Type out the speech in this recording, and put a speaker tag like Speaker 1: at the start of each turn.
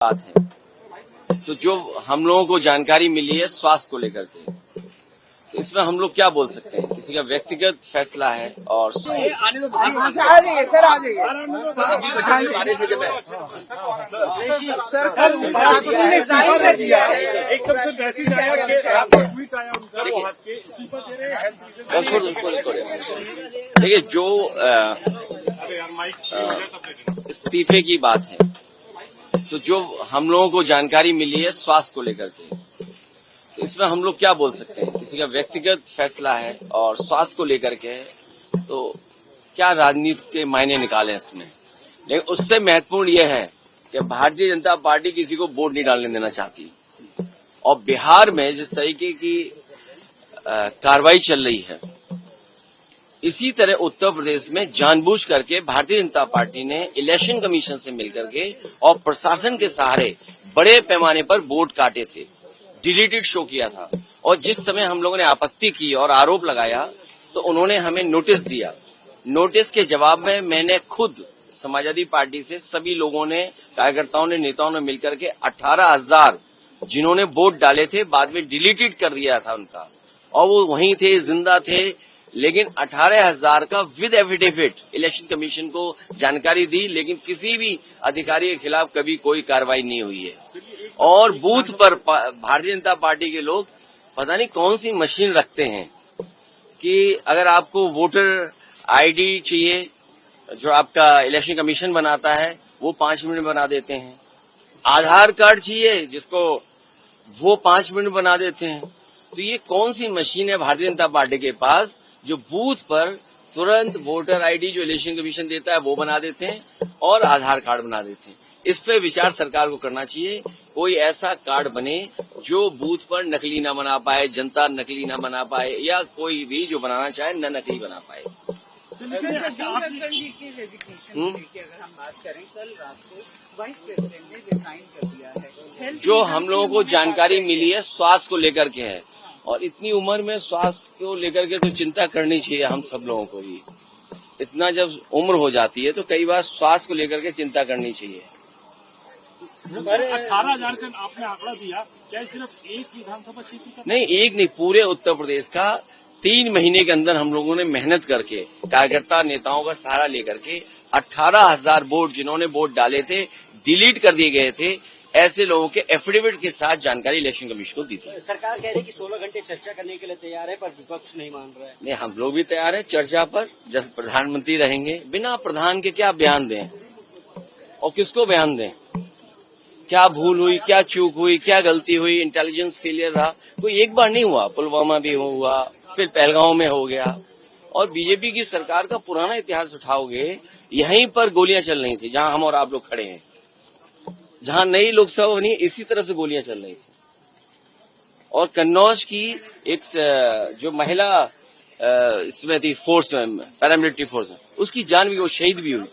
Speaker 1: बात है। तो जो हम लोगों को जानकारी मिली है स्वास्थ्य को लेकर के, तो इसमें हम लोग क्या बोल सकते हैं, किसी का व्यक्तिगत फैसला है। और
Speaker 2: सर आ जाइए सर कल रिजाइन कर दिया है।
Speaker 3: एकदम से मैसेज आया कि आपका ट्वीट आया उनका वो हाथ के इस्तीफा दे रहे हैं।
Speaker 1: देखिए, जो इस्तीफे की बात है, तो जो हम लोगों को जानकारी मिली है स्वास्थ्य को लेकर के, तो इसमें हम लोग क्या बोल सकते हैं, किसी का व्यक्तिगत फैसला है। और स्वास्थ्य को लेकर के तो क्या राजनीति के मायने निकाले इसमें। लेकिन उससे महत्वपूर्ण यह है कि भारतीय जनता पार्टी किसी को वोट नहीं डालने देना चाहती। और बिहार में जिस तरीके की कार्रवाई चल रही है, इसी तरह उत्तर प्रदेश में जानबूझ करके भारतीय जनता पार्टी ने इलेक्शन कमीशन से मिलकर के और प्रशासन के सहारे बड़े पैमाने पर वोट काटे थे, डिलीटेड शो किया था। और जिस समय हम लोगों ने आपत्ति की और आरोप लगाया, तो उन्होंने हमें नोटिस दिया। नोटिस के जवाब में मैंने खुद समाजवादी पार्टी से सभी लोगों ने, कार्यकर्ताओं ने, नेताओं ने मिलकर के 18,000 जिन्होंने वोट डाले थे बाद में डिलीटेड कर दिया था उनका, और वो वहीं थे, जिंदा थे, लेकिन 18,000 का विद एफिडेविट इलेक्शन कमीशन को जानकारी दी, लेकिन किसी भी अधिकारी के खिलाफ कभी कोई कार्रवाई नहीं हुई है। और बूथ पर भारतीय जनता पार्टी के लोग पता नहीं कौन सी मशीन रखते हैं कि अगर आपको वोटर आईडी चाहिए, जो आपका इलेक्शन कमीशन बनाता है, वो 5 मिनट बना देते हैं। आधार कार्ड चाहिए जिसको, वो 5 मिनट बना देते हैं। तो ये कौन सी मशीन है भारतीय जनता पार्टी के पास जो बूथ पर तुरंत वोटर आईडी जो इलेक्शन कमीशन देता है वो बना देते हैं और आधार कार्ड बना देते हैं। इस पे विचार सरकार को करना चाहिए। कोई ऐसा कार्ड बने जो बूथ पर नकली ना बना पाए, जनता नकली ना बना पाए, या कोई भी जो बनाना चाहे न नकली बना पाए।
Speaker 2: अगर हम बात करें, कल रात को वाइस प्रेसिडेंट ने रिजाइन कर दिया है।
Speaker 1: जो हम लोगों को जानकारी मिली है स्वास्थ्य को लेकर के है, और इतनी उम्र में स्वास्थ्य को लेकर के तो चिंता करनी चाहिए हम सब लोगों को भी। इतना जब उम्र हो जाती है तो कई बार स्वास्थ्य को लेकर के चिंता करनी चाहिए।
Speaker 3: 18,000 का आपने आंकड़ा दिया, क्या सिर्फ एक विधानसभा क्षेत्र का?
Speaker 1: नहीं, एक नहीं, पूरे उत्तर प्रदेश का 3 महीने के अंदर हम लोगों ने मेहनत करके, कार्यकर्ता नेताओं का सहारा लेकर के 18,000 वोट जिन्होंने वोट डाले थे, डिलीट कर दिए गए थे, ऐसे लोगों के एफिडेविट के साथ जानकारी इलेक्शन कमीशन को दी थी।
Speaker 4: सरकार कह रही है कि 16 घंटे चर्चा करने के लिए तैयार है, पर विपक्ष नहीं मान रहा है।
Speaker 1: नहीं, हम लोग भी तैयार हैं चर्चा पर। जब प्रधानमंत्री रहेंगे, बिना प्रधान के क्या बयान दें और किसको बयान दें, क्या भूल हुई, क्या चूक हुई, क्या गलती हुई, इंटेलिजेंस फेलियर रहा, कोई एक बार नहीं हुआ। पुलवामा भी हुआ, फिर पहलगांव में हो गया। और बीजेपी की सरकार का पुराना इतिहास उठाओगे, यहीं पर गोलियां चल रही थी जहां हम और आप लोग खड़े हैं, जहां नई लोकसभा बनी इसी तरफ से गोलियां चल रही थी। और कन्नौज की एक जो महिला इसमें थी, फोर्स में, पैरामिलिट्री फोर्स में, उसकी जान भी, वो शहीद भी हुई।